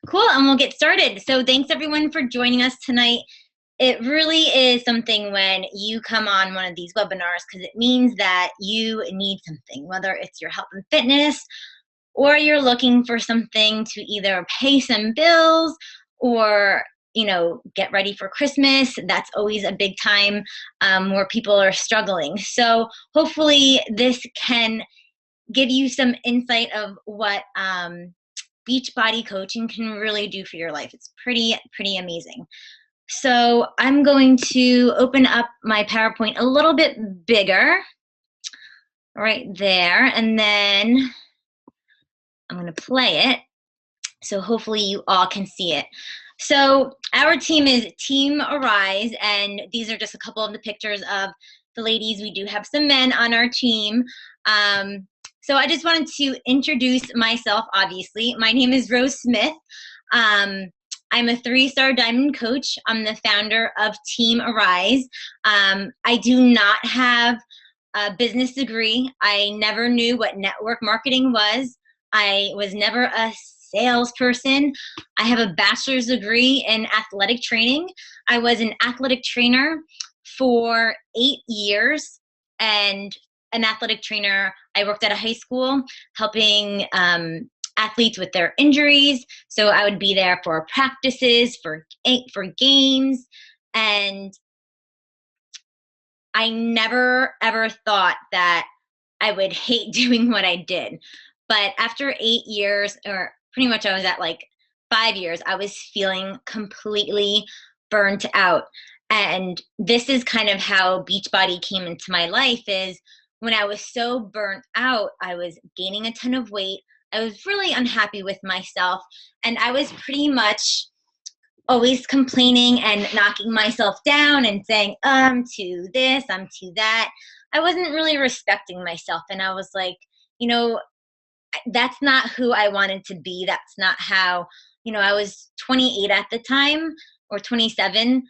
Cool, and we'll get started. So thanks everyone for joining us tonight. It really is something when you come on one of these webinars because it means that you need something, whether it's your health and fitness or you're looking for something to either pay some bills or get ready for Christmas. That's always a big time where people are struggling. So hopefully this can give you some insight of what Beachbody coaching can really do for your life. It's pretty amazing. So I'm going to open up my PowerPoint a little bit bigger right there, and then I'm going to play it. So hopefully you all can see it. So our team is Team Arise, and these are just a couple of the pictures of the ladies. We do have some men on our team. So I just wanted to introduce myself, obviously. My name is Rose Smith. I'm a 3-star diamond coach. I'm the founder of Team Arise. I do not have a business degree. I never knew what network marketing was. I was never a salesperson. I have a bachelor's degree in athletic training. I was an athletic trainer for 8 years, and an athletic trainer. I worked at a high school helping athletes with their injuries. So I would be there for practices, for games, and I never ever thought that I would hate doing what I did. But after 8 years, or pretty much I was at like 5 years, I was feeling completely burnt out. And this is kind of how Beachbody came into my life. Is when I was so burnt out, I was gaining a ton of weight. I was really unhappy with myself. And I was pretty much always complaining and knocking myself down and saying, I'm too this, I'm too that. I wasn't really respecting myself. And I was like, you know, that's not who I wanted to be. That's not how, I was 28 at the time, or 27.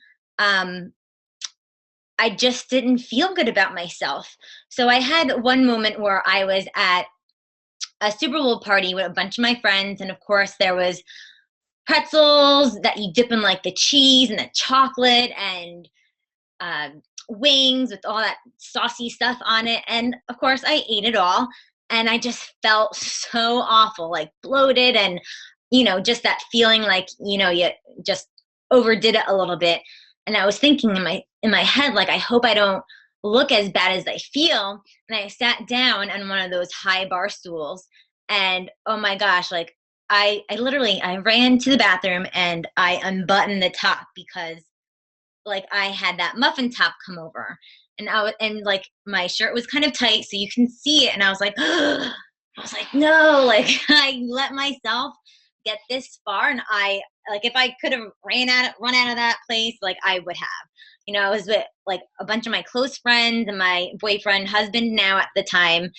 I just didn't feel good about myself. So I had one moment where I was at a Super Bowl party with a bunch of my friends. And of course, there was pretzels that you dip in like the cheese and the chocolate, and uh, wings with all that saucy stuff on it. And of course, I ate it all. And I just felt so awful, like bloated, and, just that feeling like, you just overdid it a little bit. And I was thinking in my head, like, I hope I don't look as bad as I feel. And I sat down on one of those high bar stools, and oh my gosh, like I literally I ran to the bathroom and I unbuttoned the top because like I had that muffin top come over, and like my shirt was kind of tight so you can see it, and I was like I was like, no, like I let myself get this far, and I like if I could have run out of that place, like I would have. I was with like a bunch of my close friends and my boyfriend, husband now at the time,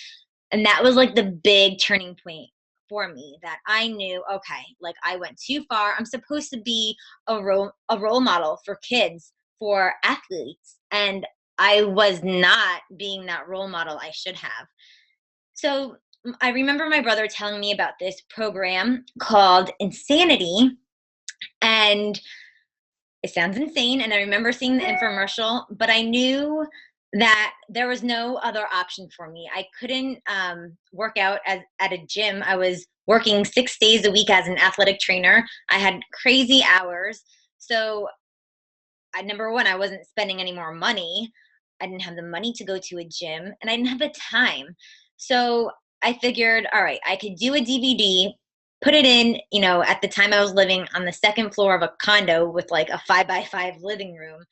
and that was like the big turning point for me, that I knew, okay, like I went too far. I'm supposed to be a role model for kids, for athletes, and I was not being that role model I should have. So I remember my brother telling me about this program called Insanity, and it sounds insane. And I remember seeing the infomercial, but I knew that there was no other option for me. I couldn't work out at a gym. I was working 6 days a week as an athletic trainer. I had crazy hours. So, number one, I wasn't spending any more money. I didn't have the money to go to a gym, and I didn't have the time. So I figured, all right, I could do a DVD, put it in, at the time I was living on the second floor of a condo with like a 5x5 living room.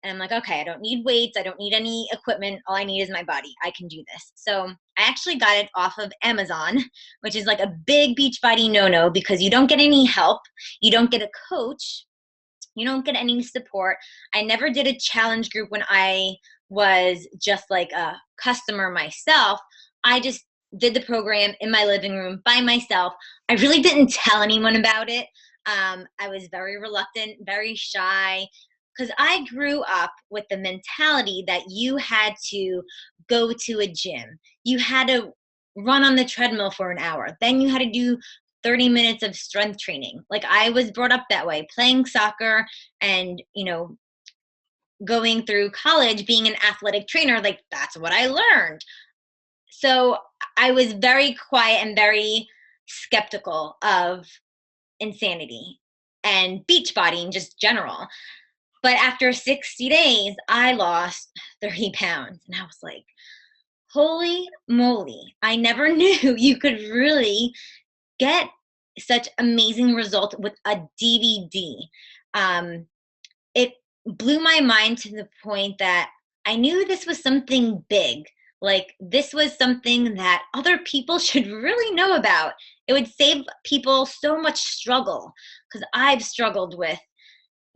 And I'm like, okay, I don't need weights. I don't need any equipment. All I need is my body. I can do this. So I actually got it off of Amazon, which is like a big Beachbody no-no because you don't get any help. You don't get a coach. You don't get any support. I never did a challenge group when I was just like a customer myself. I just did the program in my living room by myself. I really didn't tell anyone about it. I was very reluctant, very shy, because I grew up with the mentality that you had to go to a gym. You had to run on the treadmill for an hour. Then you had to do 30 minutes of strength training. Like, I was brought up that way, playing soccer and, going through college, being an athletic trainer, like that's what I learned. So I was very quiet and very skeptical of insanity and Beachbody in just general. But after 60 days, I lost 30 pounds. And I was like, holy moly, I never knew you could really get such amazing results with a DVD. It blew my mind to the point that I knew this was something big. Like, this was something that other people should really know about. It would save people so much struggle, because I've struggled with,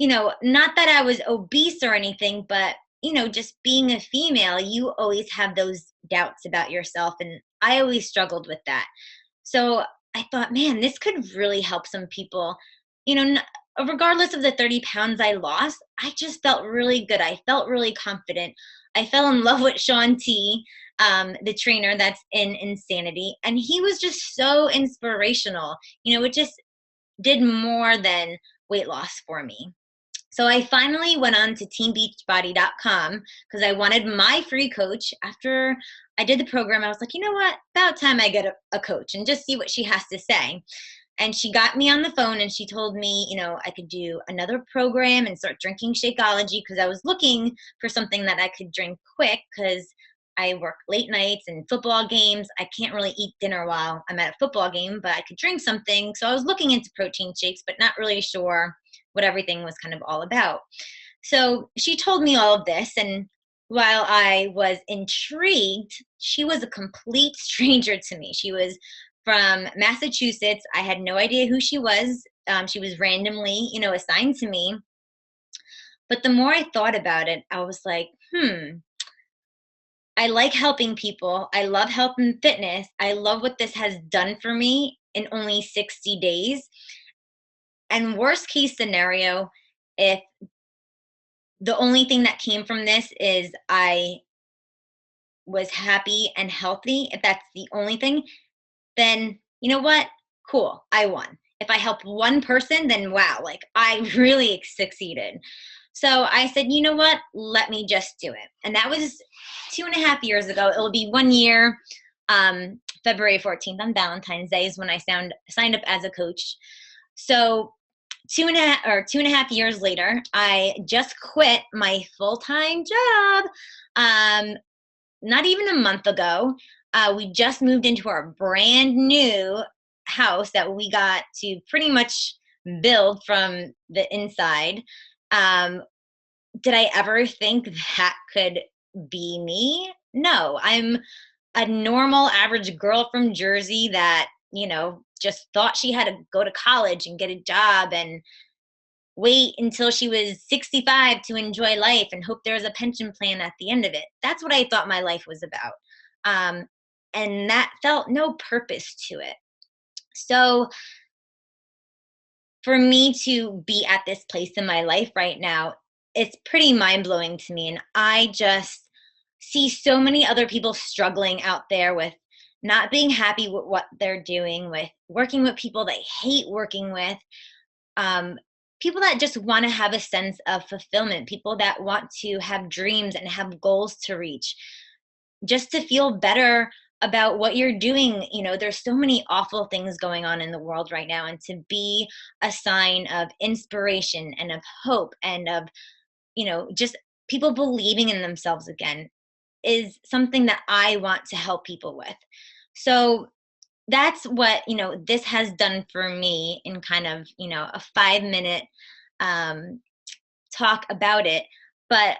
not that I was obese or anything, but, just being a female, you always have those doubts about yourself. And I always struggled with that. So I thought, man, this could really help some people. Regardless of the 30 pounds I lost, I just felt really good. I felt really confident. I fell in love with Shaun T, the trainer that's in Insanity. And he was just so inspirational. It just did more than weight loss for me. So I finally went on to teambeachbody.com because I wanted my free coach. After I did the program, I was like, you know what? About time I get a coach and just see what she has to say. And she got me on the phone and she told me, I could do another program and start drinking Shakeology, because I was looking for something that I could drink quick, because I work late nights and football games. I can't really eat dinner while I'm at a football game, but I could drink something. So I was looking into protein shakes, but not really sure what everything was kind of all about. So she told me all of this. And while I was intrigued, she was a complete stranger to me. She was from Massachusetts. I had no idea who she was. She was randomly, assigned to me. But the more I thought about it, I was like, I like helping people. I love health and fitness. I love what this has done for me in only 60 days. And worst case scenario, if the only thing that came from this is I was happy and healthy, if that's the only thing, then you know what? Cool, I won. If I help one person, then wow, like I really succeeded. So I said, you know what? Let me just do it. And that was 2.5 years ago. It'll be 1 year. February 14th on Valentine's Day is when I signed up as a coach. So 2.5 years later, I just quit my full-time job. Not even a month ago. We just moved into our brand new house that we got to pretty much build from the inside. Did I ever think that could be me? No, I'm a normal average girl from Jersey that, just thought she had to go to college and get a job and wait until she was 65 to enjoy life and hope there was a pension plan at the end of it. That's what I thought my life was about. And that felt no purpose to it. So for me to be at this place in my life right now, it's pretty mind-blowing to me. And I just see so many other people struggling out there with not being happy with what they're doing, with working with people they hate working with, people that just want to have a sense of fulfillment, people that want to have dreams and have goals to reach, just to feel better about what you're doing. There's so many awful things going on in the world right now, and to be a sign of inspiration and of hope and of, just people believing in themselves again is something that I want to help people with. So that's what, this has done for me in kind of, a 5-minute talk about it. But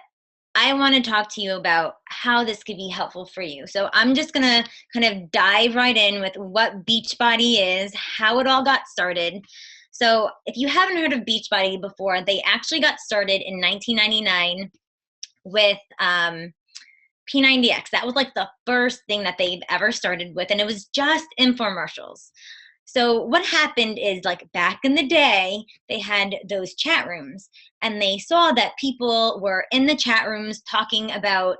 I want to talk to you about how this could be helpful for you. So I'm just going to kind of dive right in with what Beachbody is, how it all got started. So if you haven't heard of Beachbody before, they actually got started in 1999 with P90X. That was like the first thing that they've ever started with, and it was just infomercials. So what happened is, like, back in the day, they had those chat rooms, and they saw that people were in the chat rooms talking about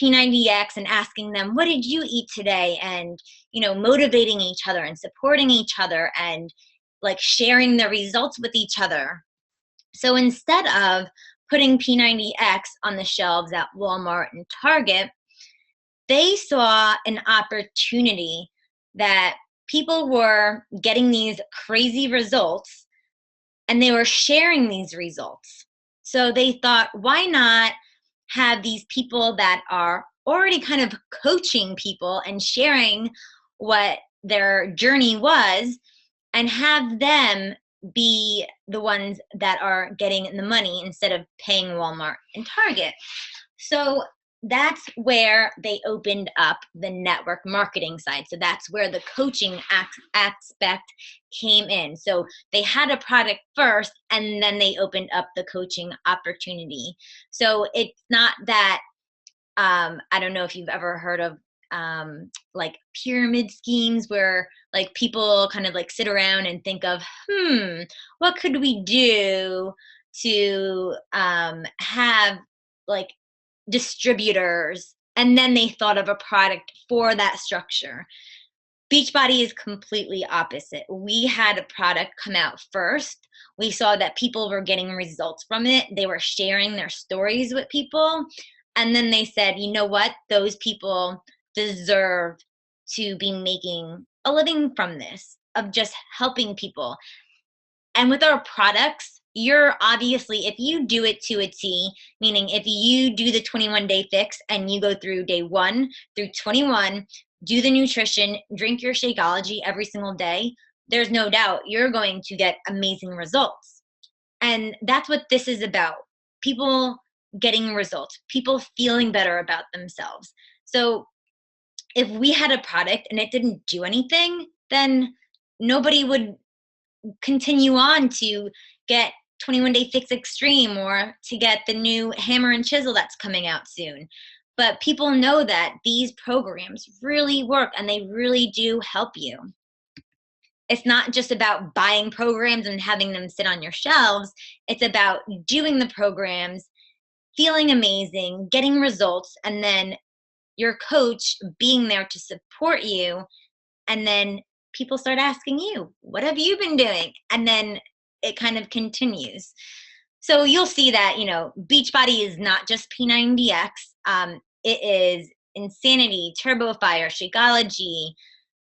P90X and asking them, what did you eat today? And, motivating each other and supporting each other and like sharing the results with each other. So instead of putting P90X on the shelves at Walmart and Target, they saw an opportunity that people were getting these crazy results and they were sharing these results. So they thought, why not have these people that are already kind of coaching people and sharing what their journey was and have them be the ones that are getting the money instead of paying Walmart and Target. So that's where they opened up the network marketing side. So that's where the coaching aspect came in. So they had a product first and then they opened up the coaching opportunity. So it's not that, I don't know if you've ever heard of like pyramid schemes where like people kind of like sit around and think of, what could we do to have like distributors, and then they thought of a product for that structure. Beachbody is completely opposite. We had a product come out first. We saw that people were getting results from it. They were sharing their stories with people. And then they said, you know what? Those people deserve to be making a living from this, of just helping people. And with our products, you're obviously, if you do it to a T, meaning if you do the 21-day fix and you go through day 1 through 21, do the nutrition, drink your Shakeology every single day, there's no doubt you're going to get amazing results. And that's what this is about. People getting results, people feeling better about themselves. So if we had a product and it didn't do anything, then nobody would continue on to get 21-day fix extreme or to get the new hammer and chisel that's coming out soon. But people know that these programs really work and they really do help you. It's not just about buying programs and having them sit on your shelves. It's about doing the programs, feeling amazing, getting results, and then your coach being there to support you. And then people start asking you, what have you been doing? And then it kind of continues. So you'll see that, Beachbody is not just P90X. It is Insanity, TurboFire, Shakeology,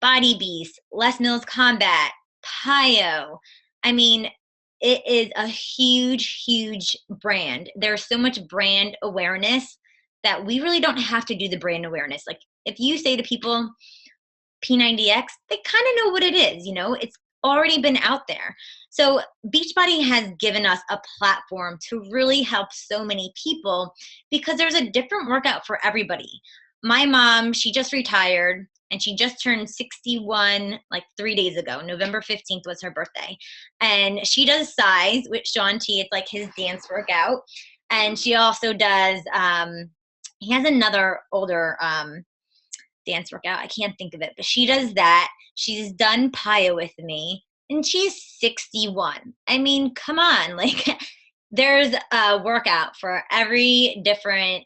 Body Beast, Les Mills Combat, PiYo. I mean, it is a huge, huge brand. There's so much brand awareness that we really don't have to do the brand awareness. Like if you say to people, P90X, they kind of know what it is, it's already been out there. So Beachbody has given us a platform to really help so many people because there's a different workout for everybody. My mom, she just retired and she just turned 61 like 3 days ago. November 15th was her birthday. And she does Size with Shaun T. It's like his dance workout. And she also does, he has another older dance workout. I can't think of it, but she does that. She's done PiYo with me and she's 61. I mean, come on, like there's a workout for every different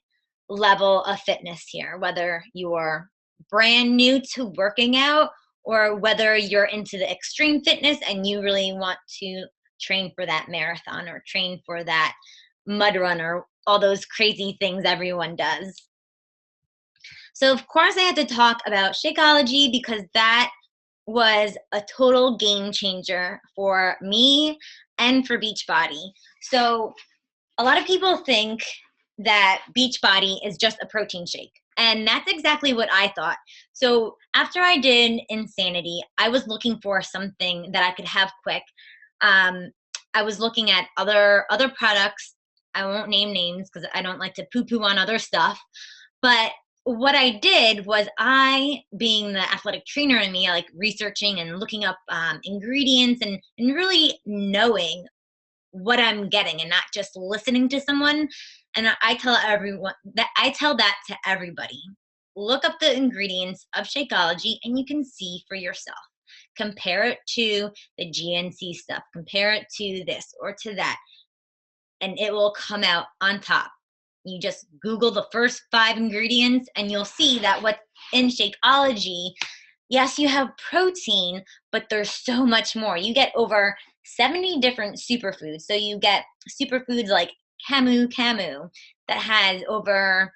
level of fitness here, whether you're brand new to working out or whether you're into the extreme fitness and you really want to train for that marathon or train for that mud run or all those crazy things everyone does. So of course I had to talk about Shakeology because that was a total game changer for me and for Beachbody. So a lot of people think that Beachbody is just a protein shake. And that's exactly what I thought. So after I did Insanity, I was looking for something that I could have quick. I was looking at other products. I won't name names because I don't like to poo-poo on other stuff. But what I did was I, being the athletic trainer in me, like researching and looking up ingredients and really knowing what I'm getting and not just listening to someone. And I tell that to everybody. Look up the ingredients of Shakeology and you can see for yourself. Compare it to the GNC stuff. Compare it to this or to that. And it will come out on top. You just Google the first 5 ingredients and you'll see that what's in Shakeology, yes, you have protein, but there's so much more. You get over 70 different superfoods. So you get superfoods like Camu Camu that has over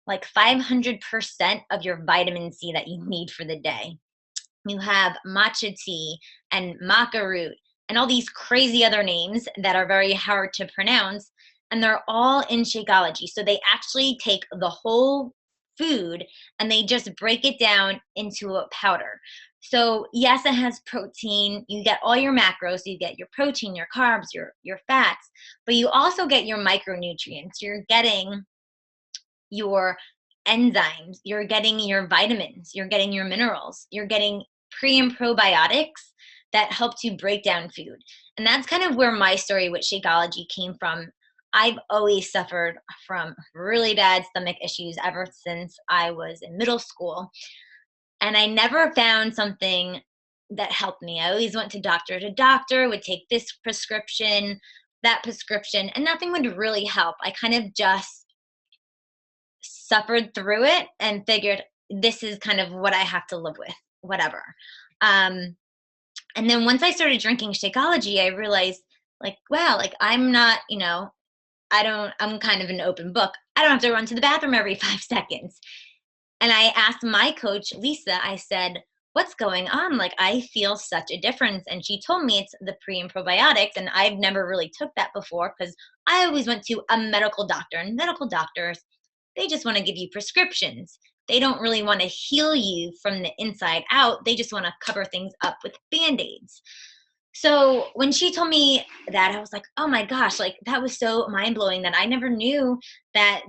like 500% of your vitamin C that you need for the day. You have matcha tea and maca root and all these crazy other names that are very hard to pronounce. And they're all in Shakeology. So they actually take the whole food and they just break it down into a powder. So yes, it has protein. You get all your macros. You get your protein, your carbs, your fats, but you also get your micronutrients. You're getting your enzymes, you're getting your vitamins, you're getting your minerals, you're getting pre and probiotics that help to break down food. And that's kind of where my story with Shakeology came from. I've always suffered from really bad stomach issues ever since I was in middle school. And I never found something that helped me. I always went to doctor, would take this prescription, that prescription, and nothing would really help. I kind of just suffered through it and figured this is kind of what I have to live with, whatever. Um, and then once I started drinking Shakeology, I realized, like, wow, like I'm not, I'm kind of an open book. I don't have to run to the bathroom every 5 seconds. And I asked my coach, Lisa, I said, what's going on? Like, I feel such a difference. And she told me it's the pre and probiotics. And I've never really took that before because I always went to a medical doctor, and medical doctors, they just want to give you prescriptions. They don't really want to heal you from the inside out. They just want to cover things up with band-aids. So when she told me that, I was like, oh my gosh, like that was so mind blowing that I never knew that,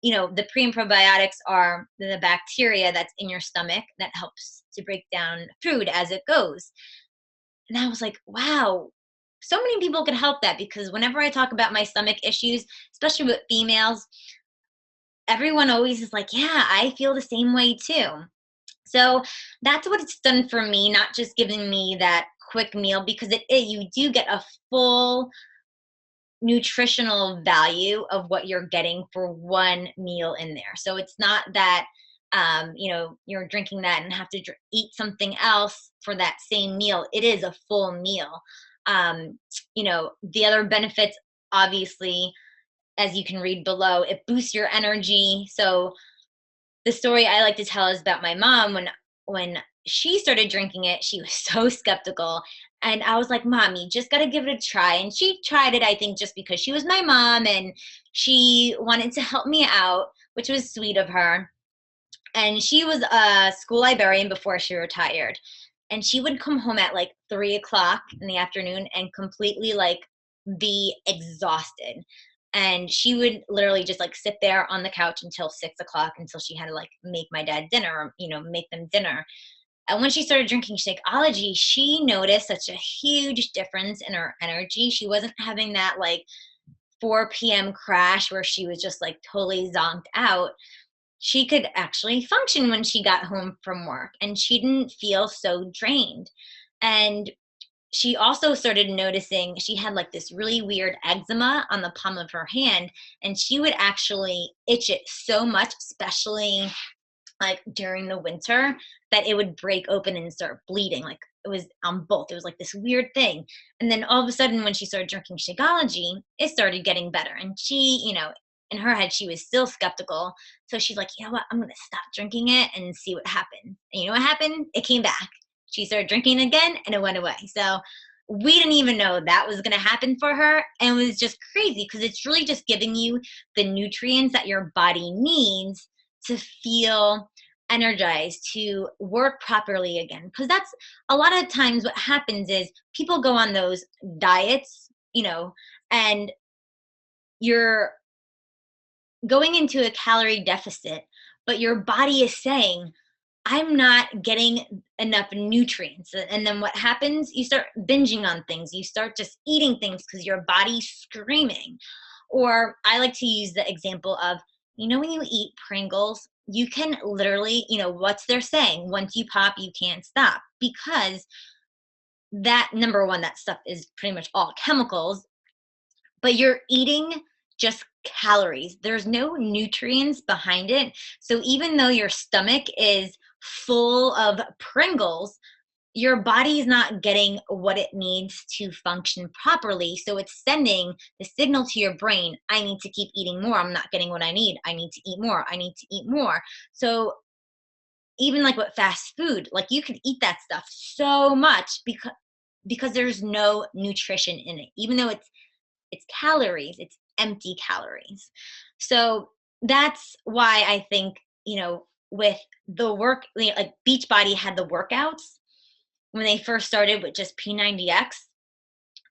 the pre and probiotics are the bacteria that's in your stomach that helps to break down food as it goes. And I was like, wow, so many people could help that because whenever I talk about my stomach issues, especially with females, everyone always is like, yeah, I feel the same way too. So that's what it's done for me, not just giving me that quick meal because you do get a full nutritional value of what you're getting for one meal in there. So it's not that you're drinking that and have to eat something else for that same meal. It is a full meal. The other benefits, obviously, as you can read below, it boosts your energy. So the story I like to tell is about my mom. When she started drinking it, she was so skeptical. And I was like, Mom, you just got to give it a try. And she tried it, I think, just because she was my mom and she wanted to help me out, which was sweet of her. And she was a school librarian before she retired. And she would come home at like 3 o'clock in the afternoon and completely like be exhausted. And she would literally just like sit there on the couch until 6 o'clock until she had to like make my dad dinner or, make them dinner. And when she started drinking Shakeology, she noticed such a huge difference in her energy. She wasn't having that like 4 p.m. crash where she was just like totally zonked out. She could actually function when she got home from work and she didn't feel so drained. And she also started noticing she had like this really weird eczema on the palm of her hand, and she would actually itch it so much, especially like during the winter, that it would break open and start bleeding. Like it was on both. It was like this weird thing. And then all of a sudden, when she started drinking Shakeology, it started getting better. And she, in her head, she was still skeptical. So she's like, you know what? I'm going to stop drinking it and see what happens. And you know what happened? It came back. She started drinking again and it went away. So we didn't even know that was going to happen for her. And it was just crazy because it's really just giving you the nutrients that your body needs to feel energized, to work properly again. Because that's a lot of times what happens is people go on those diets, and you're going into a calorie deficit, but your body is saying, I'm not getting enough nutrients. And then what happens? You start binging on things. You start just eating things because your body's screaming. Or I like to use the example of, when you eat Pringles, you can literally, what's they're saying? Once you pop, you can't stop because that, number one, that stuff is pretty much all chemicals, but you're eating just calories. There's no nutrients behind it. So even though your stomach is full of Pringles, your body is not getting what it needs to function properly. So it's sending the signal to your brain, I need to keep eating more. I'm not getting what I need. I need to eat more. I need to eat more. So even like with fast food, like you could eat that stuff so much because there's no nutrition in it. Even though it's calories, it's empty calories. So that's why I think, with the work, like Beachbody had the workouts when they first started with just P90X,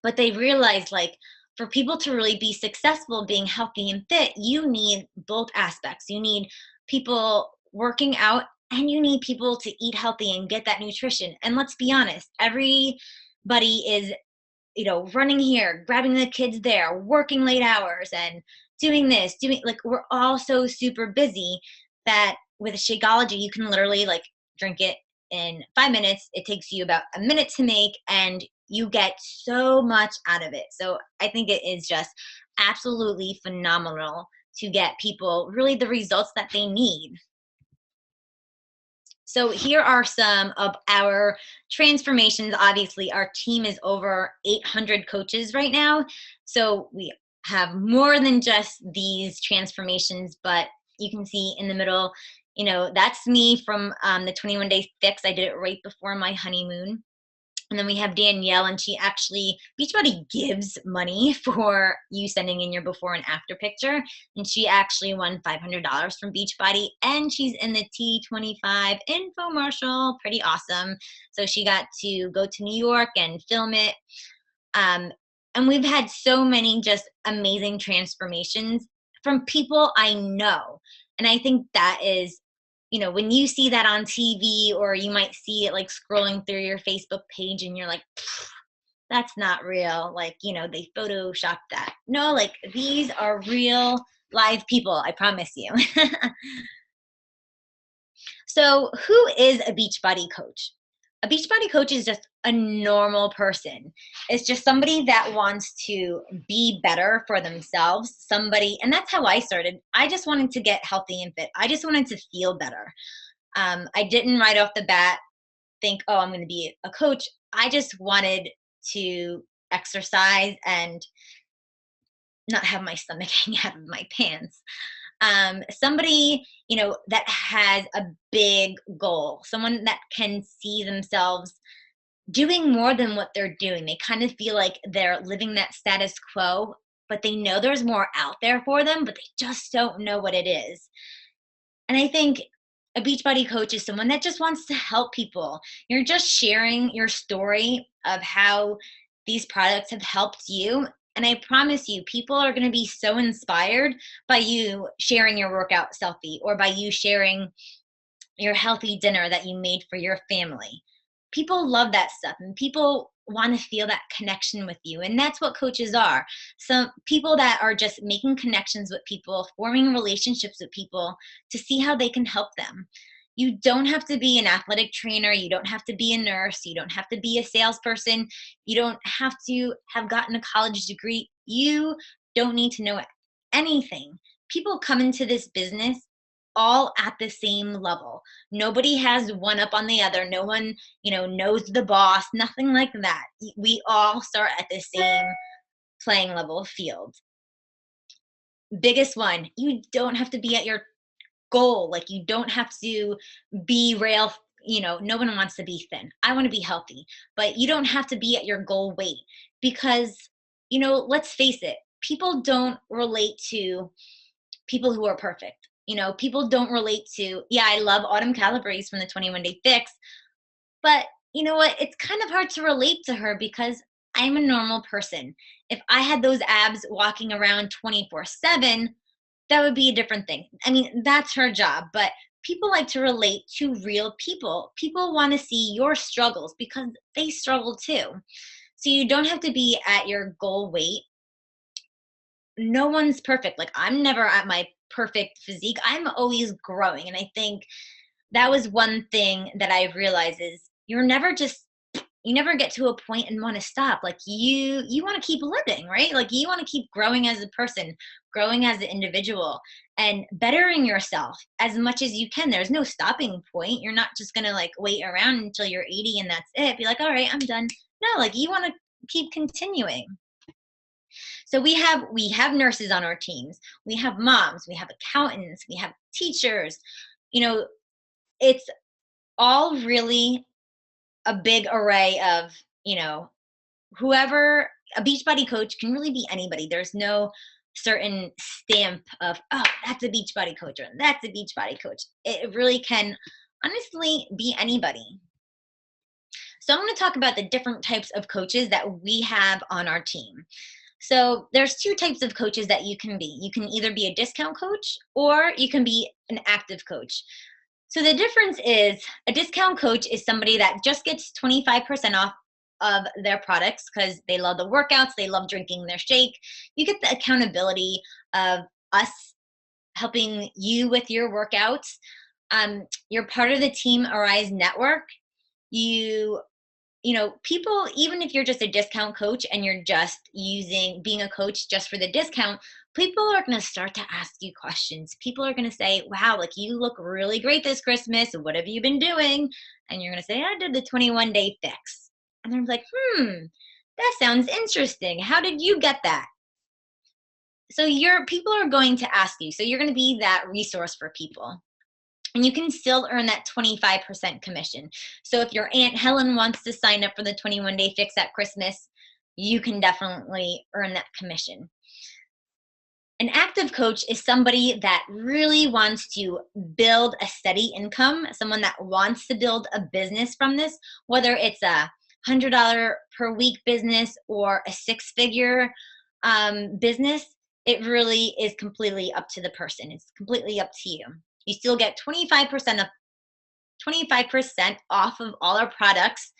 but they realized like for people to really be successful being healthy and fit, you need both aspects. You need people working out and you need people to eat healthy and get that nutrition. And let's be honest, everybody is, running here, grabbing the kids there, working late hours and doing this, doing like we're all so super busy that with Shakeology, you can literally like drink it in 5 minutes. It takes you about a minute to make and you get so much out of it. So I think it is just absolutely phenomenal to get people really the results that they need. So here are some of our transformations. Obviously, our team is over 800 coaches right now. So we have more than just these transformations, but you can see in the middle, that's me from the 21 Day Fix. I did it right before my honeymoon. And then we have Danielle, and she actually, Beachbody gives money for you sending in your before and after picture. And she actually won $500 from Beachbody, and she's in the T25 infomercial. Pretty awesome. So she got to go to New York and film it. And we've had so many just amazing transformations from people I know. And I think that is, when you see that on TV or you might see it like scrolling through your Facebook page and you're like, that's not real. Like, they photoshopped that. No, like these are real live people. I promise you. So who is a Beachbody coach? A Beachbody coach is just a normal person. It's just somebody that wants to be better for themselves. And that's how I started. I just wanted to get healthy and fit. I just wanted to feel better. I didn't right off the bat think, oh, I'm going to be a coach. I just wanted to exercise and not have my stomach hang out of my pants. Somebody, that has a big goal, someone that can see themselves doing more than what they're doing. They kind of feel like they're living that status quo, but they know there's more out there for them, but they just don't know what it is. And I think a Beachbody coach is someone that just wants to help people. You're just sharing your story of how these products have helped you. And I promise you, people are going to be so inspired by you sharing your workout selfie or by you sharing your healthy dinner that you made for your family. People love that stuff and people want to feel that connection with you. And that's what coaches are. Some people that are just making connections with people, forming relationships with people to see how they can help them. You don't have to be an athletic trainer. You don't have to be a nurse. You don't have to be a salesperson. You don't have to have gotten a college degree. You don't need to know anything. People come into this business all at the same level. Nobody has one up on the other. No one, knows the boss, nothing like that. We all start at the same playing level field. Biggest one, you don't have to be at your goal. Like you don't have to be no one wants to be thin. I want to be healthy, but you don't have to be at your goal weight because, let's face it, people don't relate to people who are perfect. People don't relate to, I love Autumn Calabrese from the 21 Day Fix, but you know what? It's kind of hard to relate to her because I'm a normal person. If I had those abs walking around 24/7, that would be a different thing. I mean, that's her job, but people like to relate to real people. People want to see your struggles because they struggle too. So you don't have to be at your goal weight. No one's perfect. Like I'm never at my perfect physique. I'm always growing. And I think that was one thing that I realized is you're never just, you never get to a point and want to stop. Like you want to keep living, right? Like you want to keep growing as a person, growing as an individual, and bettering yourself as much as you can. There's no stopping point. You're not just gonna like wait around until you're 80 and that's it. Be like, all right, I'm done. No, like you want to keep continuing. So we have nurses on our teams. We have moms, we have accountants, we have teachers. You know, it's all really a big array of, you know, whoever. A Beachbody coach can really be anybody. There's no certain stamp of, oh, that's a Beachbody coach or that's a Beachbody coach. It really can honestly be anybody. So I'm going to talk about the different types of coaches that we have on our team. So there's two types of coaches that you can be. You can either be a discount coach or you can be an active coach. So the difference is a discount coach is somebody that just gets 25% off of their products because they love the workouts, they love drinking their shake. You get the accountability of us helping you with your workouts. You're part of the Team Arise network. You know, people, even if you're just a discount coach and you're just using being a coach just for the discount, people are going to start to ask you questions. People are going to say, wow, like you look really great this Christmas. What have you been doing? And you're going to say, I did the 21-day fix. And they're like, that sounds interesting. How did you get that? So people are going to ask you. So you're going to be that resource for people. And you can still earn that 25% commission. So if your Aunt Helen wants to sign up for the 21-day fix at Christmas, you can definitely earn that commission. An active coach is somebody that really wants to build a steady income, someone that wants to build a business from this, whether it's a $100 per week business or a six-figure business. It really is completely up to the person. It's completely up to you. You still get 25% off of all our products.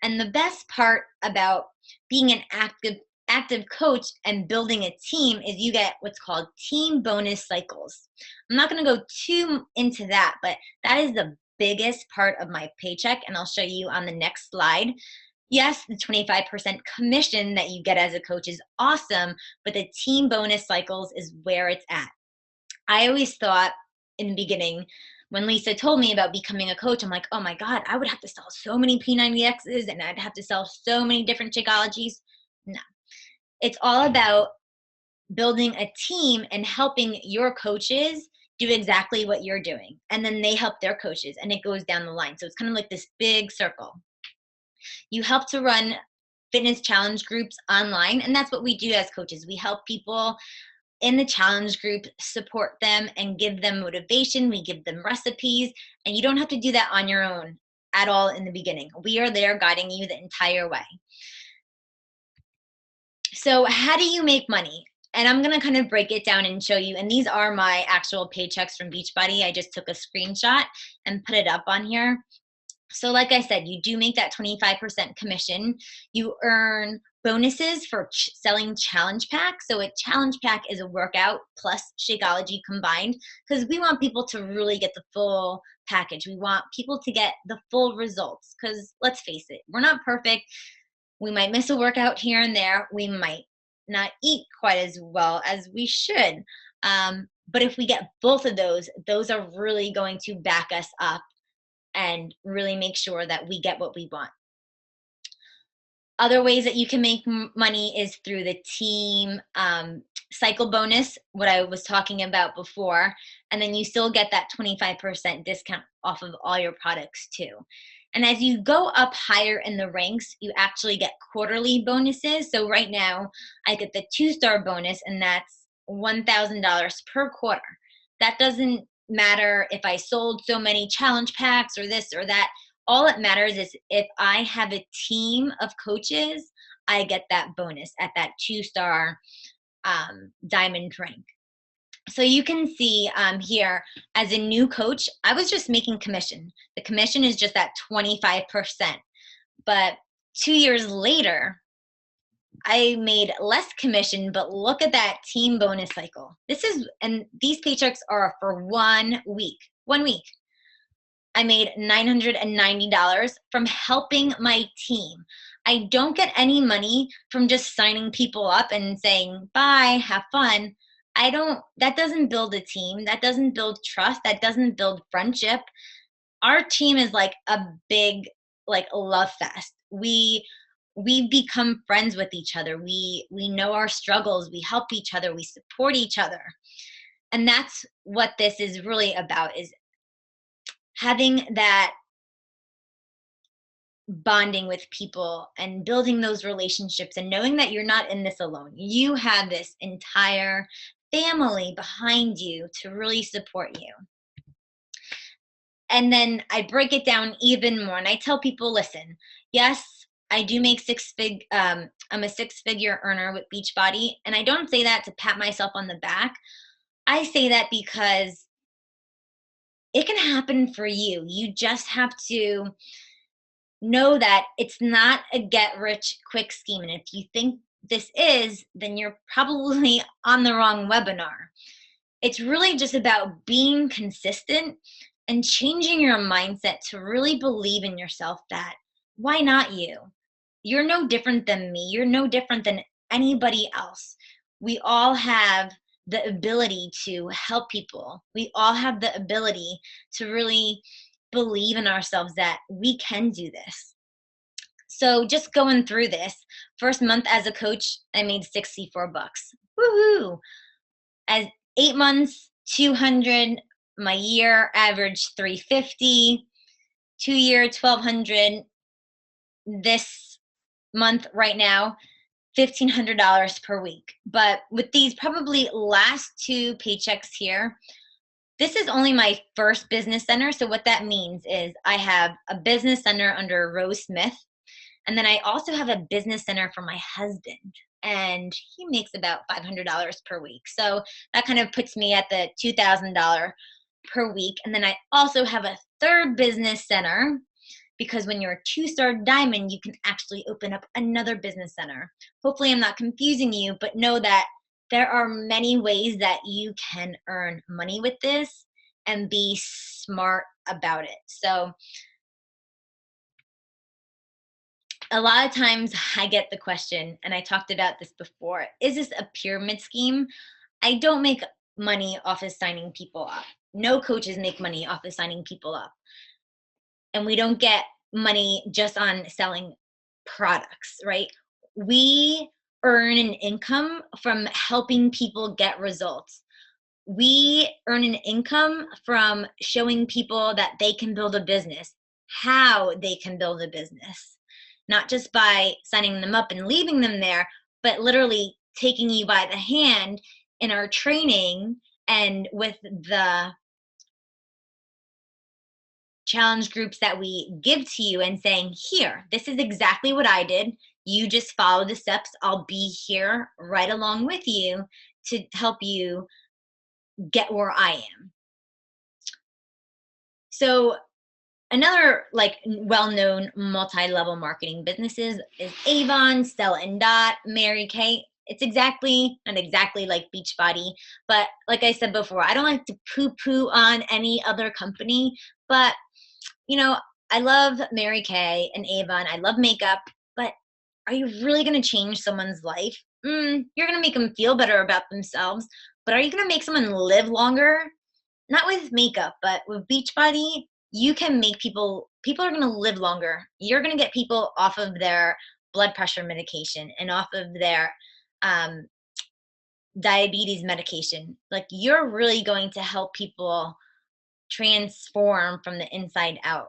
And the best part about being an active coach and building a team is you get what's called team bonus cycles. I'm not going to go too into that, but that is the biggest part of my paycheck, and I'll show you on the next slide. Yes, the 25% commission that you get as a coach is awesome, but the team bonus cycles is where it's at. I always thought in the beginning, when Lisa told me about becoming a coach, I'm like, oh my God, I would have to sell so many P90Xs and I'd have to sell so many different Shakeologies. No, it's all about building a team and helping your coaches do exactly what you're doing. And then they help their coaches and it goes down the line. So it's kind of like this big circle. You help to run fitness challenge groups online. And that's what we do as coaches. We help people in the challenge group, support them and give them motivation. We give them recipes, and you don't have to do that on your own at all in the beginning. We are there guiding you the entire way. So how do you make money? And I'm going to kind of break it down and show you. And these are my actual paychecks from Beachbody. I just took a screenshot and put it up on here. So like I said, you do make that 25% commission. You earn bonuses for selling challenge packs. So a challenge pack is a workout plus Shakeology combined, because we want people to really get the full package. We want people to get the full results, because let's face it, we're not perfect. We might miss a workout here and there. We might not eat quite as well as we should. But if we get both of those are really going to back us up and really make sure that we get what we want. Other ways that you can make money is through the team cycle bonus, what I was talking about before, and then you still get that 25% discount off of all your products too. And as you go up higher in the ranks, you actually get quarterly bonuses. So right now, I get the 2-star bonus, and that's $1,000 per quarter. That doesn't matter if I sold so many challenge packs or this or that. All it matters is if I have a team of coaches, I get that bonus at that 2-star diamond rank. So you can see here, as a new coach, I was just making commission. The commission is just that 25%. But 2 years later, I made less commission, but look at that team bonus cycle. And these paychecks are for 1 week. 1 week. I made $990 from helping my team. I don't get any money from just signing people up and saying, bye, have fun. That doesn't build a team. That doesn't build trust. That doesn't build friendship. Our team is like a big, like, love fest. We become friends with each other. We know our struggles. We help each other. We support each other. And that's what this is really about, is having that bonding with people and building those relationships and knowing that you're not in this alone. You have this entire family behind you to really support you. And then I break it down even more and I tell people, listen, yes, I do make I'm a six-figure earner with Beachbody, and I don't say that to pat myself on the back. I say that because it can happen for you. You just have to know that it's not a get rich quick scheme. And if you think this is, then you're probably on the wrong webinar. It's really just about being consistent and changing your mindset to really believe in yourself, that why not you? You're no different than me. You're no different than anybody else. We all have the ability to help people. We all have the ability to really believe in ourselves that we can do this. So just going through this, first month as a coach, I made 64 bucks. Woohoo! As 8 months, 200, my year average 350, 2 year 1200, this month right now $1,500 per week. But with these probably last 2 paychecks here, this is only my first business center. So what that means is I have a business center under Rose Smith, and then I also have a business center for my husband, and he makes about $500 per week. So that kind of puts me at the $2,000 per week. And then I also have a third business center, because when you're a 2-star diamond, you can actually open up another business center. Hopefully I'm not confusing you, but know that there are many ways that you can earn money with this and be smart about it. So a lot of times I get the question, and I talked about this before, is this a pyramid scheme? I don't make money off of signing people up. No coaches make money off of signing people up. And we don't get money just on selling products, right? We earn an income from helping people get results. We earn an income from showing people that they can build a business, how they can build a business, not just by signing them up and leaving them there, but literally taking you by the hand in our training and with the challenge groups that we give to you, and saying, here, this is exactly what I did. You just follow the steps. I'll be here right along with you to help you get where I am. So another like well-known multi-level marketing businesses is Avon, Stella and Dot, Mary Kay. It's not exactly like Beachbody, but like I said before, I don't like to poo-poo on any other company, but you know, I love Mary Kay and Avon. I love makeup, but are you really going to change someone's life? You're going to make them feel better about themselves, but are you going to make someone live longer? Not with makeup, but with Beachbody, you can make people are going to live longer. You're going to get people off of their blood pressure medication and off of their diabetes medication. Like, you're really going to help people transform from the inside out.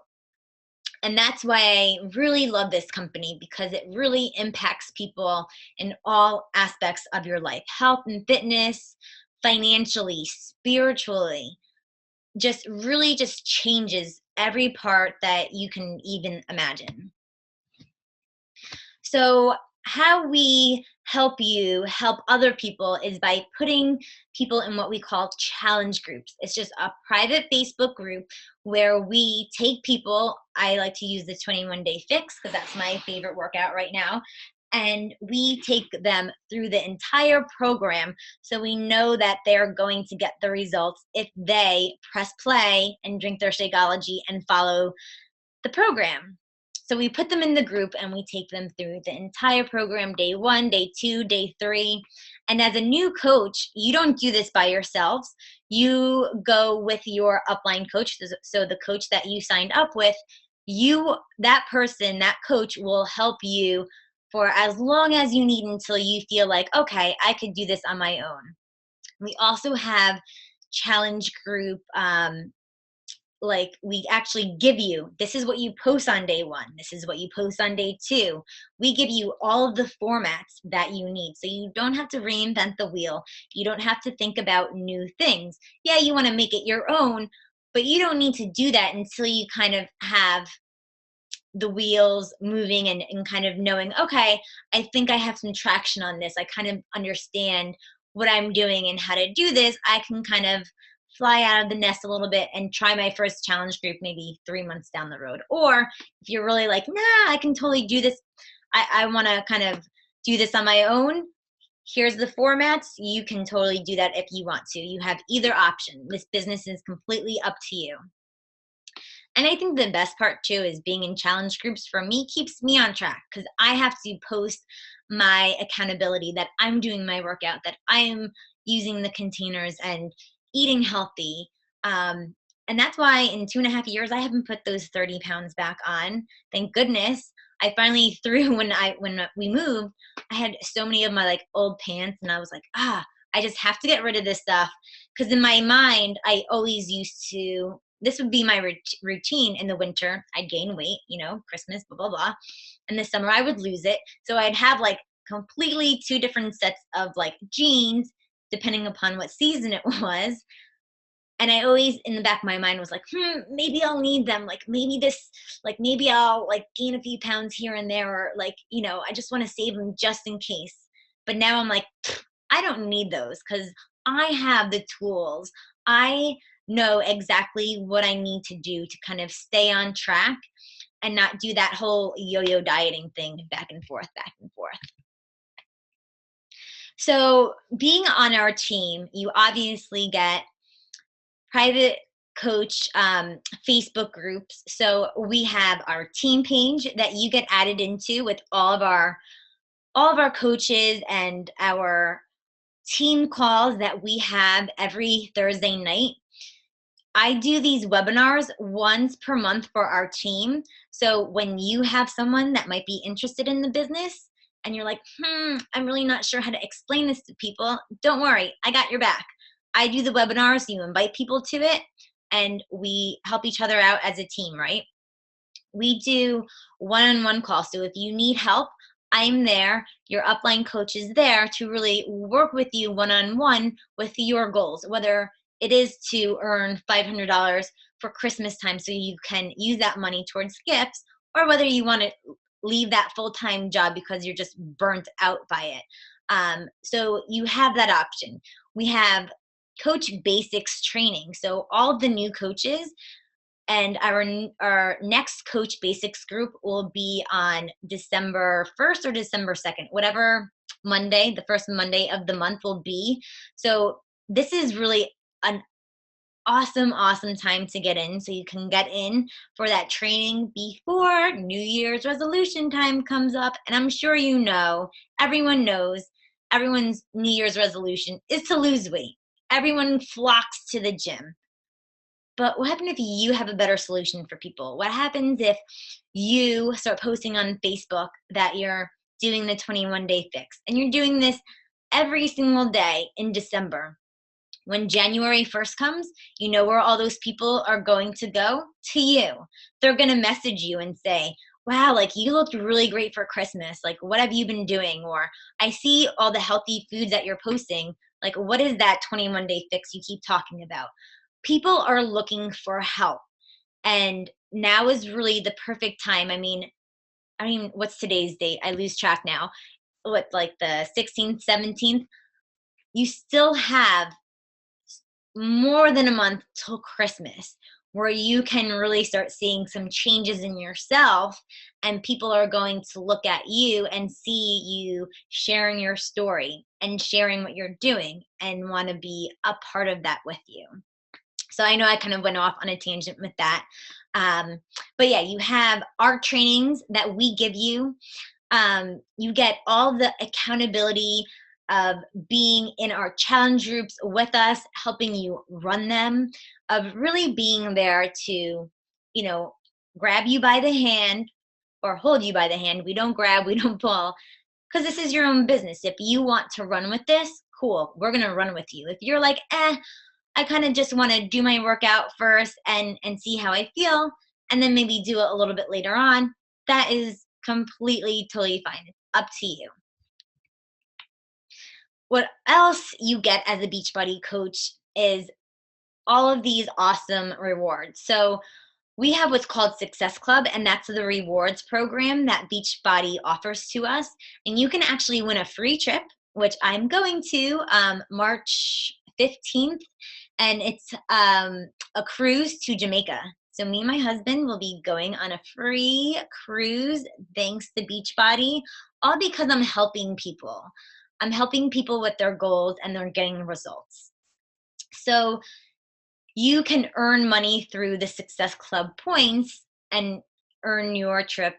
And that's why I really love this company, because it really impacts people in all aspects of your life, health and fitness, financially, spiritually, just really just changes every part that you can even imagine. So how we help you help other people is by putting people in what we call challenge groups. It's just a private Facebook group where we take people. I like to use the 21-day fix because that's my favorite workout right now. and we take them through the entire program so we know that they're going to get the results if they press play and drink their Shakeology and follow the program. So we put them in the group and we take them through the entire program, day 1, day 2, day 3. And as a new coach, you don't do this by yourselves. You go with your upline coach. So the coach that you signed up with, that person, that coach will help you for as long as you need until you feel like, okay, I could do this on my own. We also have challenge group, like we actually give you, this is what you post on day 1, this is what you post on day 2. We give you all of the formats that you need, so you don't have to reinvent the wheel. You don't have to think about new things. Yeah, you want to make it your own, but you don't need to do that until you kind of have the wheels moving and kind of knowing, okay, I think I have some traction on this. I kind of understand what I'm doing and how to do this. I can kind of fly out of the nest a little bit and try my first challenge group maybe 3 months down the road. Or if you're really like, nah, I can totally do this. I want to kind of do this on my own. Here's the formats. You can totally do that if you want to. You have either option. This business is completely up to you. And I think the best part too is being in challenge groups for me keeps me on track because I have to post my accountability that I'm doing my workout, that I'm using the containers and eating healthy. And that's why in 2.5 years, I haven't put those 30 pounds back on. Thank goodness. I finally threw when we moved, I had so many of my like old pants and I was like, I just have to get rid of this stuff. Because in my mind, I always used to, this would be my routine in the winter. I'd gain weight, Christmas, blah, blah, blah. In the summer, I would lose it. So I'd have like completely 2 different sets of like jeans, depending upon what season it was. And I always, in the back of my mind, was like, maybe I'll need them. Like maybe this, like maybe I'll like gain a few pounds here and there, or like, I just want to save them just in case. But now I'm like, I don't need those because I have the tools. I know exactly what I need to do to kind of stay on track and not do that whole yo-yo dieting thing back and forth, back and forth. So being on our team, you obviously get private coach Facebook groups. So we have our team page that you get added into with all of our coaches and our team calls that we have every Thursday night. I do these webinars once per month for our team. So when you have someone that might be interested in the business and you're like, I'm really not sure how to explain this to people, don't worry, I got your back. I do the webinars, you invite people to it, and we help each other out as a team, right? We do one-on-one calls. So if you need help, I'm there. Your upline coach is there to really work with you one-on-one with your goals, whether it is to earn $500 for Christmas time so you can use that money towards gifts, or whether you want to leave that full-time job because you're just burnt out by it. So you have that option. We have Coach Basics training. So all of the new coaches and our next Coach Basics group will be on December 1st or December 2nd, whatever Monday, the first Monday of the month will be. So this is really an awesome time to get in. So you can get in for that training before New Year's resolution time comes up. And I'm sure everyone knows, everyone's New Year's resolution is to lose weight. Everyone flocks to the gym. But what happens if you have a better solution for people? What happens if you start posting on Facebook that you're doing the 21-day fix and you're doing this every single day in December? When January 1st comes, you know where all those people are going to go? To you. They're going to message you and say, wow, like you looked really great for Christmas. Like, what have you been doing? Or I see all the healthy foods that you're posting. Like, what is that 21-day fix you keep talking about? People are looking for help. And now is really the perfect time. I mean, what's today's date? I lose track now. What, like the 16th, 17th? You still have more than a month till Christmas. where you can really start seeing some changes in yourself, and people are going to look at you and see you sharing your story and sharing what you're doing and want to be a part of that with you. So I know I kind of went off on a tangent with that. But yeah, you have our trainings that we give you. You get all the accountability of being in our challenge groups with us, helping you run them, of really being there to, grab you by the hand or hold you by the hand. We don't grab, we don't pull, because this is your own business. If you want to run with this, cool, we're going to run with you. If you're like, I kind of just want to do my workout first and see how I feel, and then maybe do it a little bit later on, that is completely, totally fine. It's up to you. What else you get as a Beachbody coach is all of these awesome rewards. So we have what's called Success Club, and that's the rewards program that Beachbody offers to us. And you can actually win a free trip, which I'm going to March 15th, and it's a cruise to Jamaica. So me and my husband will be going on a free cruise thanks to Beachbody, all because I'm helping people. I'm helping people with their goals, and they're getting results. So you can earn money through the Success Club points and earn your trip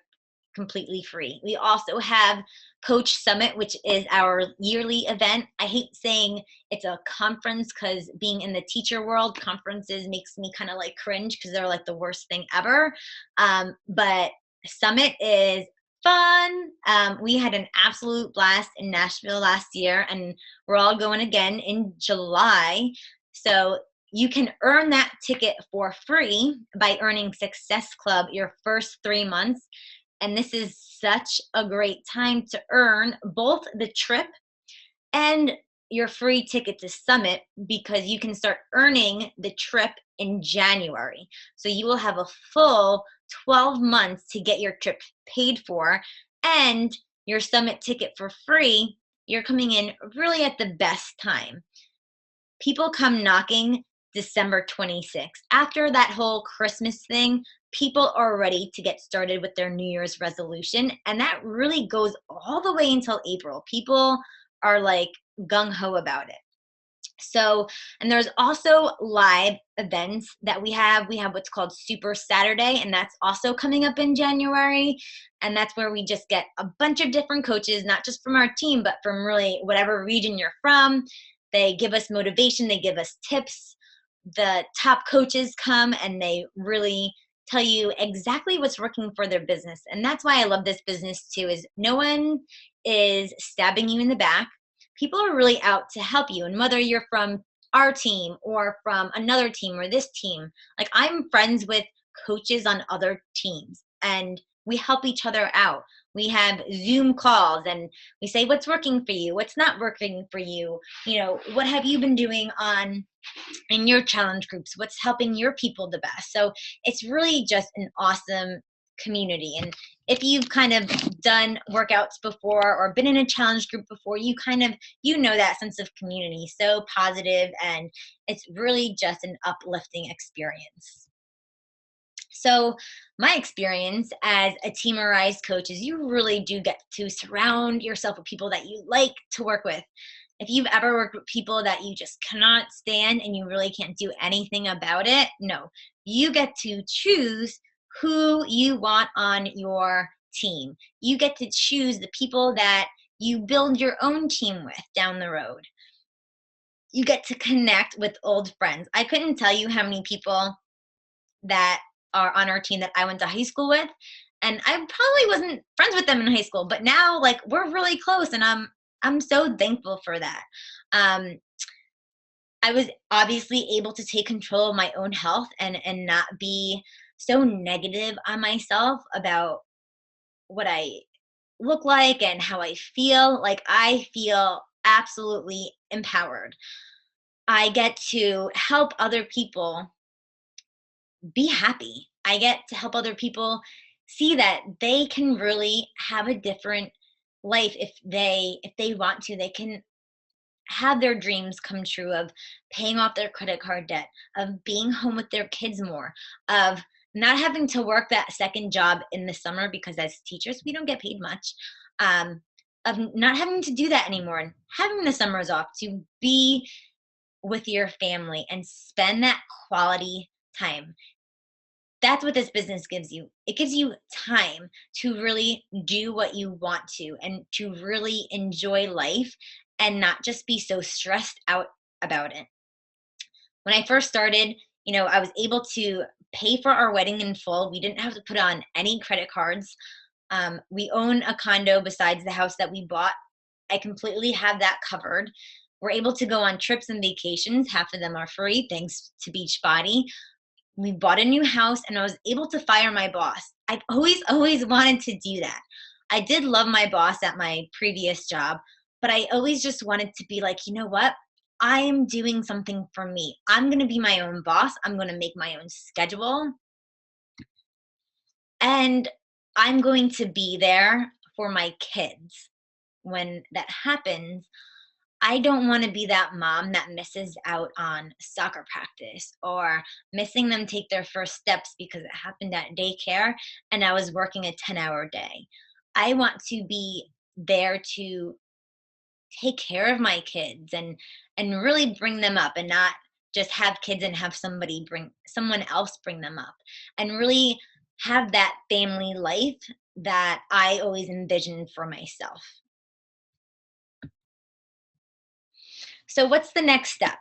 completely free. We also have Coach Summit, which is our yearly event. I hate saying it's a conference because being in the teacher world, conferences makes me kind of like cringe because they're like the worst thing ever. But Summit is fun. We had an absolute blast in Nashville last year, and we're all going again in July. So you can earn that ticket for free by earning Success Club your first 3 months. And this is such a great time to earn both the trip and your free ticket to Summit, because you can start earning the trip in January. So you will have a full 12 months to get your trip paid for and your Summit ticket for free. You're coming in really at the best time. People come knocking December 26th. After that whole Christmas thing, people are ready to get started with their New Year's resolution, and that really goes all the way until April. People are like gung-ho about it. So, and there's also live events that we have. We have what's called Super Saturday, and that's also coming up in January. And that's where we just get a bunch of different coaches, not just from our team, but from really whatever region you're from. They give us motivation, they give us tips. The top coaches come and they really tell you exactly what's working for their business. And that's why I love this business too, is no one is stabbing you in the back. People are really out to help you. And whether you're from our team or from another team or this team, like I'm friends with coaches on other teams and we help each other out. We have Zoom calls and we say, what's working for you? What's not working for you? What have you been doing in your challenge groups? What's helping your people the best? So it's really just an awesome community. And if you've kind of done workouts before or been in a challenge group before, you know that sense of community, so positive, and it's really just an uplifting experience. So my experience as a Team Arise coach is you really do get to surround yourself with people that you like to work with. If you've ever worked with people that you just cannot stand and you really can't do anything about it, no, you get to choose who you want on your team. You get to choose the people that you build your own team with down the road. You get to connect with old friends. I couldn't tell you how many people that are on our team that I went to high school with, and I probably wasn't friends with them in high school, but now like we're really close, and I'm so thankful for that. I was obviously able to take control of my own health and not be so negative on myself about what I look like and how I feel. Like I feel absolutely empowered. I get to help other people be happy. I get to help other people see that they can really have a different life if they want to. They can have their dreams come true of paying off their credit card debt, of being home with their kids more, of not having to work that second job in the summer because as teachers we don't get paid much, um, of not having to do that anymore and having the summers off to be with your family and spend that quality time. That's what this business gives you. It gives you time to really do what you want to and to really enjoy life and not just be so stressed out about it. When I first started, I was able to pay for our wedding in full. We didn't have to put on any credit cards. We own a condo besides the house that we bought. I completely have that covered. We're able to go on trips and vacations. Half of them are free thanks to Beachbody. We bought a new house and I was able to fire my boss. I've always wanted to do that. I did love my boss at my previous job, but I always just wanted to be like, you know what? I am doing something for me. I'm going to be my own boss. I'm going to make my own schedule. And I'm going to be there for my kids. When that happens, I don't want to be that mom that misses out on soccer practice or missing them take their first steps because it happened at daycare and I was working a 10-hour day. I want to be there to take care of my kids and really bring them up and not just have kids and have someone else bring them up and really have that family life that I always envisioned for myself. So what's the next step?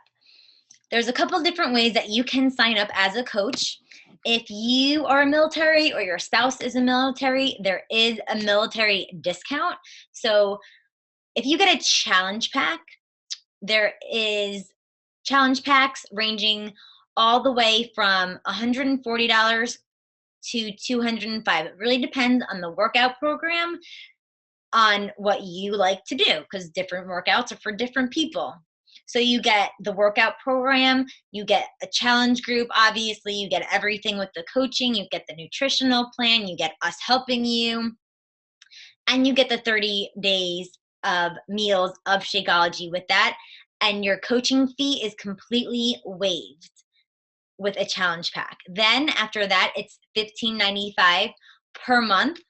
There's a couple of different ways that you can sign up as a coach. If you are a military or your spouse is a military, there is a military discount. So if you get a challenge pack, there is challenge packs ranging all the way from $140 to $205. It really depends on the workout program, on what you like to do, because different workouts are for different people. So you get the workout program, you get a challenge group, obviously, you get everything with the coaching, you get the nutritional plan, you get us helping you, and you get the 30 days of meals of Shakeology with that. And your coaching fee is completely waived with a challenge pack. Then after that, it's $15.95 per month.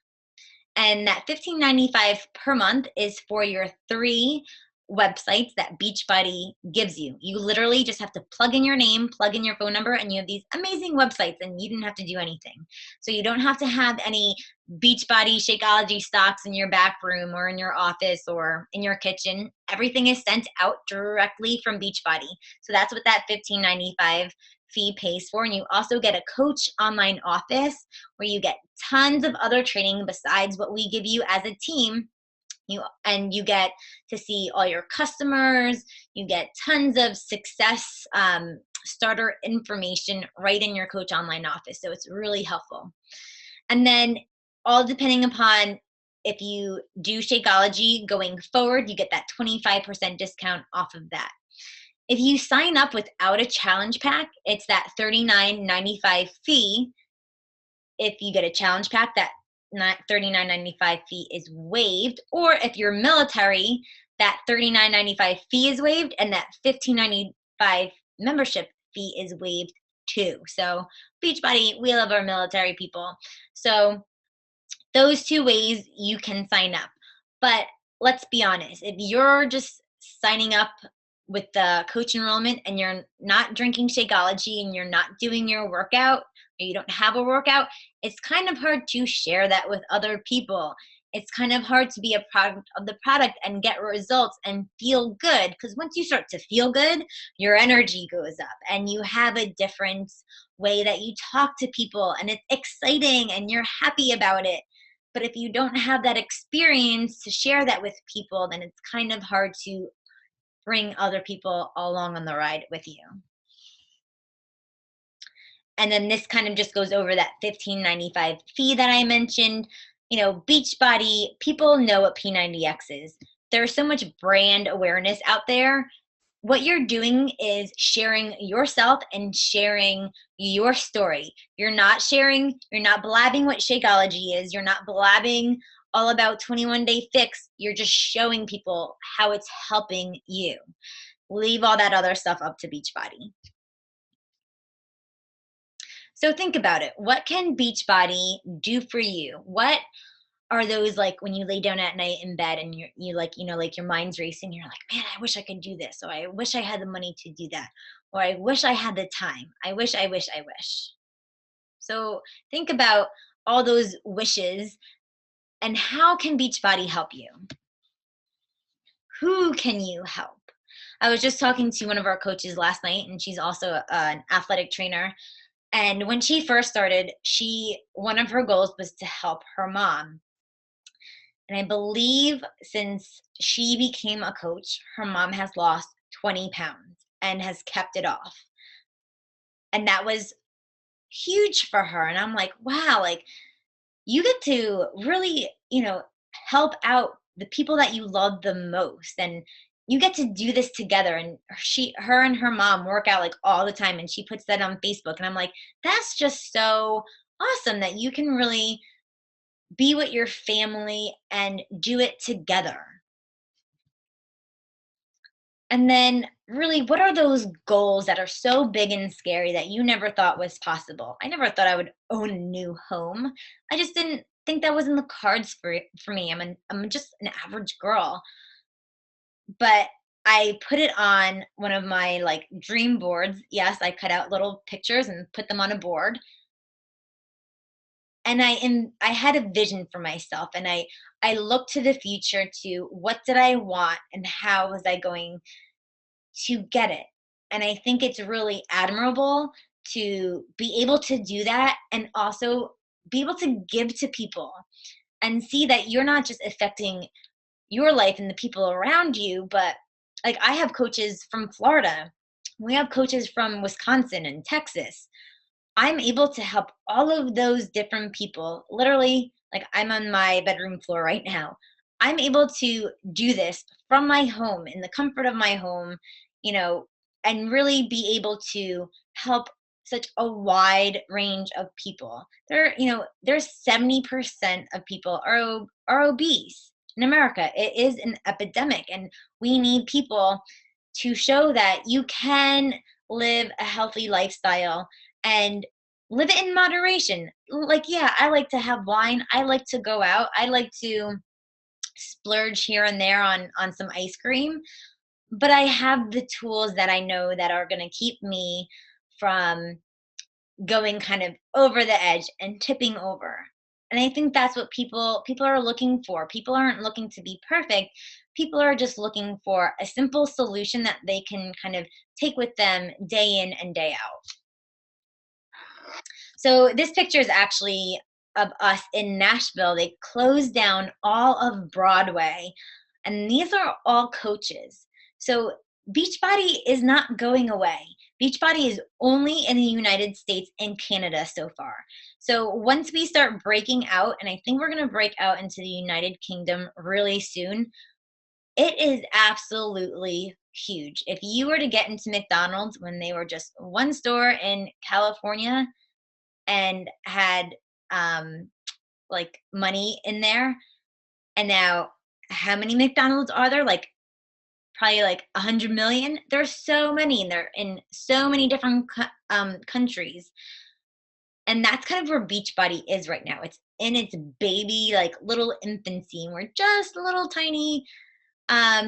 And that $15.95 per month is for your 3 websites that Beachbody gives you. You literally just have to plug in your name, plug in your phone number, and you have these amazing websites and you didn't have to do anything. So you don't have to have any Beachbody Shakeology stocks in your back room or in your office or in your kitchen. Everything is sent out directly from Beachbody. So that's what that $15.95 fee pays for. And you also get a coach online office where you get tons of other training besides what we give you as a team. You get to see all your customers. You get tons of success starter information right in your coach online office. So it's really helpful. And then all depending upon if you do Shakeology going forward, you get that 25% discount off of that. If you sign up without a challenge pack, it's that $39.95 fee. If you get a challenge pack, that $39.95 fee is waived. Or if you're military, that $39.95 fee is waived and that $15.95 membership fee is waived too. So Beachbody, we love our military people. So those 2 ways you can sign up. But let's be honest, if you're just signing up with the coach enrollment and you're not drinking Shakeology and you're not doing your workout, or you don't have a workout, it's kind of hard to share that with other people. It's kind of hard to be a product of the product and get results and feel good, because once you start to feel good, your energy goes up and you have a different way that you talk to people and it's exciting and you're happy about it. But if you don't have that experience to share that with people, then it's kind of hard to bring other people along on the ride with you. And then this kind of just goes over that $15.95 fee that I mentioned. Beachbody, people know what P90X is. There's so much brand awareness out there. What you're doing is sharing yourself and sharing your story. You're not blabbing what Shakeology is. You're not blabbing all about 21 Day Fix. You're just showing people how it's helping you. Leave all that other stuff up to Beachbody. So think about it. What can Beachbody do for you? What are those, like, when you lay down at night in bed and you like, like your mind's racing, you're like, man, I wish I could do this, or I wish I had the money to do that, or I wish I had the time. I wish. So think about all those wishes, and how can Beachbody help you? Who can you help? I was just talking to one of our coaches last night, and she's also an athletic trainer. And when she first started, one of her goals was to help her mom. And I believe since she became a coach, her mom has lost 20 pounds and has kept it off. And that was huge for her. And I'm like, wow, like, you get to really, help out the people that you love the most. And you get to do this together. And her and her mom work out like all the time. And she puts that on Facebook. And I'm like, that's just so awesome that you can really be with your family and do it together. And then, really, what are those goals that are so big and scary that you never thought was possible? I never thought I would own a new home. I just didn't think that was in the cards for me. I'm just an average girl. But I put it on one of my, like, dream boards. Yes, I cut out little pictures and put them on a board. And I had a vision for myself, and I looked to the future to what did I want and how was I going to get it. And I think it's really admirable to be able to do that, and also be able to give to people and see that you're not just affecting your life and the people around you, but, like, I have coaches from Florida. We have coaches from Wisconsin and Texas. I'm able to help all of those different people. Literally, like, I'm on my bedroom floor right now. I'm able to do this from my home, in the comfort of my home, you know, and really be able to help such a wide range of people. There's 70% of people are obese in America. It is an epidemic, and we need people to show that you can live a healthy lifestyle and live it in moderation. Like, yeah, I like to have wine. I like to go out. I like to splurge here and there on some ice cream, but I have the tools that I know that are going to keep me from going kind of over the edge and tipping over. And I think that's what people are looking for. People aren't looking to be perfect. People are just looking for a simple solution that they can kind of take with them day in and day out. So this picture is actually of us in Nashville. They closed down all of Broadway, and these are all coaches. So Beachbody is not going away. Beachbody is only in the United States and Canada so far. So once we start breaking out, and I think we're going to break out into the United Kingdom really soon, it is absolutely huge. If you were to get into McDonald's when they were just one store in California and had like money in there, and now how many McDonald's are there? Like, probably like 100 million. There's so many, and they're in so many different countries. And that's kind of where Beachbody is right now. It's in its baby, like, little infancy. We're just a little tiny,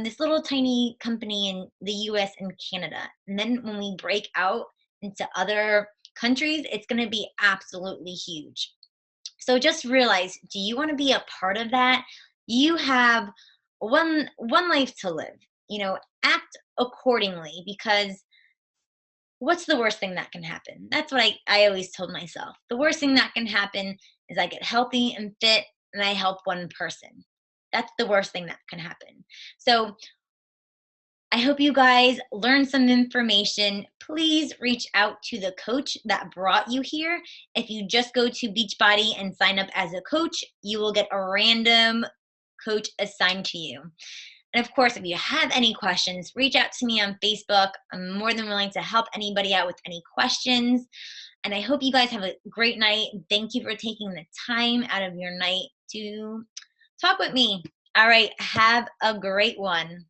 this little tiny company in the US and Canada. And then when we break out into other countries, it's going to be absolutely huge. So just realize, do you want to be a part of that? You have one life to live. Act accordingly, because what's the worst thing that can happen? That's what I always told myself. The worst thing that can happen is I get healthy and fit and I help one person. That's the worst thing that can happen. So I hope you guys learned some information. Please reach out to the coach that brought you here. If you just go to Beachbody and sign up as a coach, you will get a random coach assigned to you. And of course, if you have any questions, reach out to me on Facebook. I'm more than willing to help anybody out with any questions. And I hope you guys have a great night. Thank you for taking the time out of your night to talk with me. All right. Have a great one.